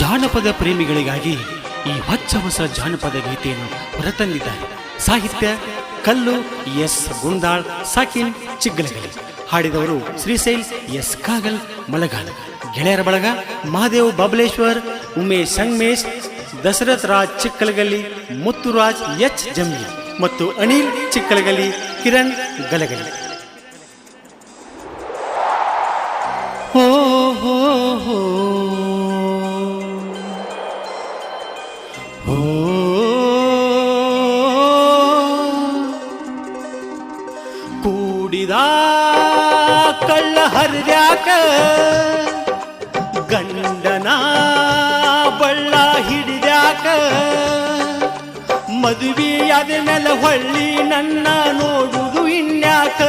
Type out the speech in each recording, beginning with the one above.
ಜಾನಪದ ಪ್ರೇಮಿಗಳಿಗಾಗಿ ಈ ಹೊಸ ಜಾನಪದ ಗೀತೆಯನ್ನು ಹೊರತಂದಿದ್ದಾರೆ. ಸಾಹಿತ್ಯ ಕಲ್ಲು ಎಸ್ ಗುಂದಾಳ್, ಸಾಕಿನ್ ಚಿಗ್ಗಲಗಲಿ. ಹಾಡಿದವರು ಶ್ರೀಶೈಲ್ ಎಸ್ ಕಾಗಲ್ ಮಳಗಾಲ. ಗೆಳೆಯರ ಬಳಗ ಮಹಾದೇವ್ ಬಬಲೇಶ್ವರ್, ಉಮೇಶ್ ಸಂಗಮೇಶ್, ದಶರಥ್ ರಾಜ್ ಚಿಕ್ಕಲಗಲ್ಲಿ, ಮುತ್ತುರಾಜ್ ಎಚ್ ಜಂಬಿ ಮತ್ತು ಅನಿಲ್ ಚಿಕ್ಕಲಗಲಿ, ಕಿರಣ್ ಗಲಗಲಿ. ಹೋ ಹೋ ಹೋ ಹೋ ಕೂಡಿದ ಕಳ್ಳ ಹರ್ಯಾಕ ಗಂಡನ ಬಳ್ಳ ಹಿಡಿದ್ಯಾಕ ಮದುವೆಯಾದ ಮೇಲೆ ಹೊಳ್ಳಿ ನನ್ನ ನೋಡುವುದು ಇನ್ಯಾಕ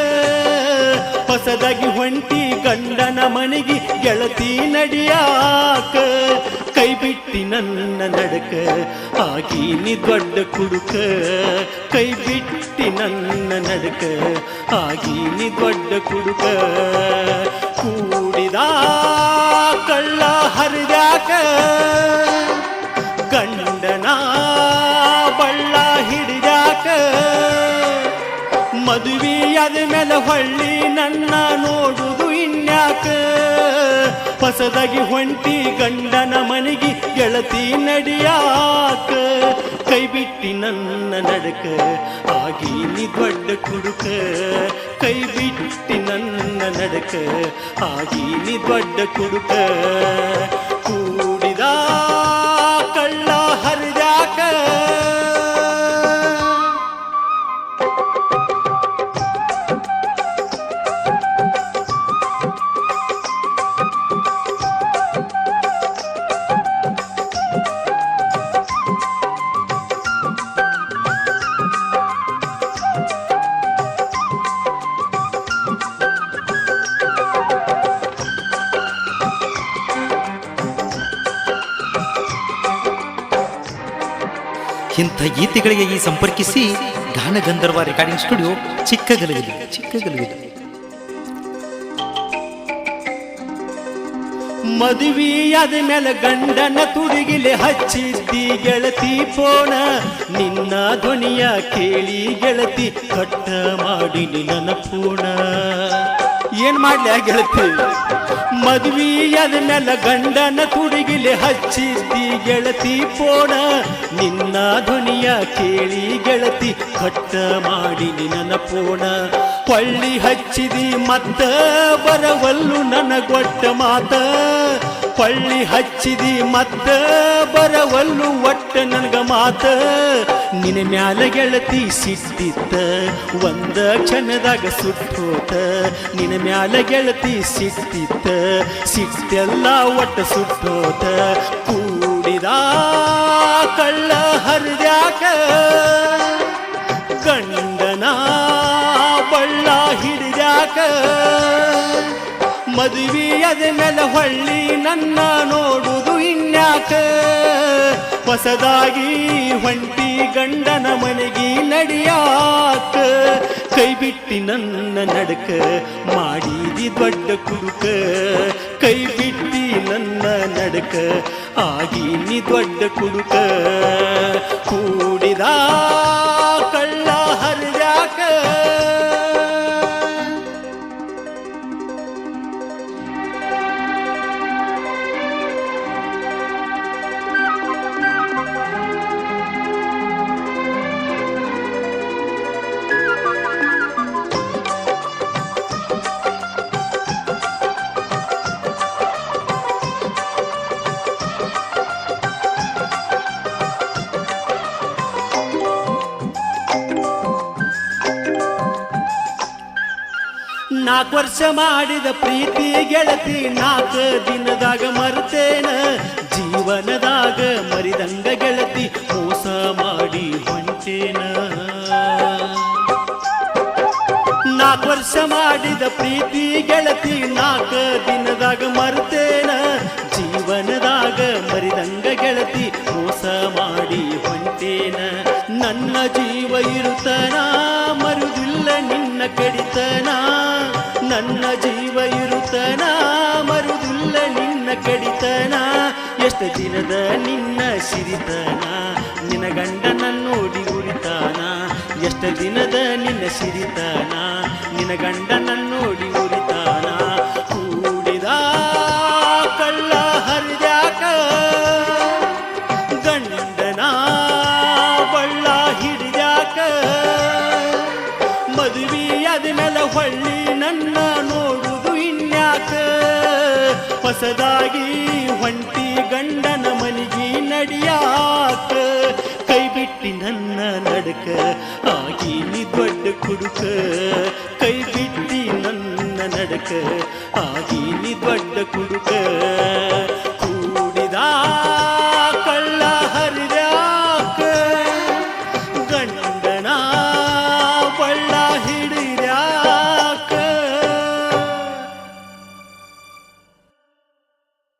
ಹೊಸದಾಗಿ ಹೊಂಟಿ ಗಂಡನ ಮನೆಗೆ ಗೆಳತಿ ನಡಿಯಾಕ ಕೈ ಬಿಟ್ಟಿ ನನ್ನ ನಡಕ ಆಗೀನಿ ದೊಡ್ಡ ಕುಡುಕ ಕೈ ಬಿಟ್ಟಿ ನನ್ನ ನಡಕ ಆಗೀನಿ ದೊಡ್ಡ ಕುಡುಕ ಕೂಡಿದ ಕಳ್ಳ ಹರಿದಾಕ ಗಂಡನ ಬಳ್ಳ ಹಿಡಿದಾಕ ಮದುವೆಯಾದ ಮೇಲೆ ಹೊಳ್ಳಿ ನನ್ನ ನೋಡುವುದು ಇನ್ಯಾಕ ಹೊಸದಾಗಿ ಹೊಂಟಿ ಗಂಡನ ಮನೆಗೆ ಗೆಳತಿ ನಡಿಯಾಕ ಕೈ ಬಿಟ್ಟಿ ನನ್ನ ನಡಕ ಆಗೀನಿ ದೊಡ್ಡ ಕುಡುಕ ಕೈ ಬಿಟ್ಟಿ ನನ್ನ ನಡಕ ಆಗೀನಿ ದೊಡ್ಡ ಕುಡುಕ ಕೂಡಿದ ಕಳ್ಳ ಹರಿದಾಕ. ಇಂಥ ಗೀತೆಗಳಿಗೆ ಈ ಸಂಪರ್ಕಿಸಿ ಗಾನಗಂಧರ್ವ ರೆಕಾರ್ಡಿಂಗ್ ಸ್ಟುಡಿಯೋ ಚಿಕ್ಕಗಲಗಲಿ. ಮದುವೆಯಾದ ಮೇಲೆ ಗಂಡನ ತುಡಿಗಿಲೆ ಹಚ್ಚಿದ್ದಿ ಗೆಳತಿ ಫೋನ ನಿನ್ನ ಧ್ವನಿಯ ಕೇಳಿ ಗೆಳತಿ ಕಟ್ಟ ಮಾಡಿ ನನ್ನ ಫೋನ ಏನ್ ಮಾಡ್ಲಿ ಆ ಗೆಳತಿ. ಮದುವೆಯಾದ ಮೇಲೆ ಗಂಡನ ತುಡಿಗಿಲೆ ಹಚ್ಚಿದ್ದಿ ಗೆಳತಿ ಫೋನ ನಿನ್ನ ಧ್ವನಿಯ ಕೇಳಿ ಗೆಳತಿ ಕಟ್ಟ ಮಾಡಿ ನನ್ನ ಫೋನ ಹೊಳ್ಳಿ ಹಚ್ಚಿದಿ ಮತ್ತ ಬರವಲ್ಲು ನನಗೊಟ್ಟ ಮಾತ ಹೊಳ್ಳಿ ಹಚ್ಚಿದಿ ಮತ್ತ ಬರವಲ್ಲು ಒಟ್ಟ ನನಗ ಮಾತ ನಿನ್ನ ಮ್ಯಾಲ ಗೆಳತಿ ಸಿಟ್ಟಿತ್ತ ಒಂದ ಕ್ಷಣದಾಗ ಸುಟ್ಟೋತ ನಿನ್ನ ಮ್ಯಾಲ ಗೆಳತಿ ಸಿಟ್ಟಿತ್ತ ಸಿಟ್ಟೆಲ್ಲ ಒಟ್ಟ ಸುಟ್ಟೋತ ಕೂಡಿದ ಕಳ್ಳ ಹರಿದ್ಯಾಕ ಗಂಡನ ಬಳ್ಳ ಹಿಡಿದ್ಯಾಕ ಮದುವೆಯಾದ ಮೇಲೆ ಹೊಳ್ಳಿ ನನ್ನ ನೋಡುವುದು ಇನ್ಯಾಕ ಹೊಸದಾಗಿ ಹೊಂಟಿ ಗಂಡನ ಮನೆಗೆ ನಡಿಯಾಕ ಕೈ ಬಿಟ್ಟಿ ನನ್ನ ನಡಕ ಮಾಡಿದಿ ದೊಡ್ಡ ಕುಡುಕ ಕೈ ಬಿಟ್ಟಿ ನನ್ನ ನಡಕ ಆಗೀನಿ ದೊಡ್ಡ ಕುಡುಕ ಕೂಡಿದ ಕಳ್ಳ ಹರಿದ್ಯಾಕ. ನಾಲ್ಕು ವರ್ಷ ಮಾಡಿದ ಪ್ರೀತಿ ಗೆಳತಿ 4 ದಿನದಾಗ ಮರ್ತೇನ ಜೀವನದಾಗ ಮರಿದಂಗ ಗೆಳತಿ ಮೋಸ ಮಾಡಿ ಹೊಂಟೇನ. 4 ವರ್ಷ ಮಾಡಿದ ಪ್ರೀತಿ ಗೆಳತಿ 4 ದಿನದಾಗ ಮರ್ತೇನ ಜೀವನದಾಗ ಮರಿದಂಗ ಗೆಳತಿ ಮೋಸ ಮಾಡಿ ಹೊಂಟೇನ. ನನ್ನ ಜೀವ ಇರುತ್ತನ ಮರುದಿಲ್ಲ ನಿನ್ನ ಕಡಿತನ ನನ್ನ ಜೀವ ಇರುತ್ತನ ಮರುದಿಲ್ಲ ನಿನ್ನ ಕಡಿತನ ಎಷ್ಟು ದಿನದ ನಿನ್ನ ಸಿರಿತನ ನಿನ್ನ ಗಂಡನ ನೋಡಿ ಉರಿತಾನ ಎಷ್ಟ ದಿನದ ನಿನ್ನ ಸಿರಿತನ ನಿನ್ನ ಗಂಡನ ನೋಡಿ ಉರಿತಾನ ಕೂಡಿದ ಕಳ್ಳ ಹರಿದ್ಯಾಕ ಗಂಡನ ಬಳ್ಳ ಹಿಡಿದ್ಯಾಕ ಮದುವೆಯಾದ ಮೇಲೆ ಹೊಳ್ಳಿ ನನ್ನ ನೋಡುವುದು ಇನ್ಯಾಕ ಹೊಸದಾಗಿ ಹೊಂಟಿ ಗಂಡನ ಮನಿಗೆ ನಡಿಯಾಕ ಕೈ ಬಿಟ್ಟಿ ನನ್ನ ನಡಕ ಆಗಿ ನೀ ದೊಡ್ಡ ಕುಡುಕ ಕೈ ಬಿಟ್ಟಿ ನನ್ನ ನಡಕ ಆಗಿ ನೀ ದೊಡ್ಡ ಕುಡುಕ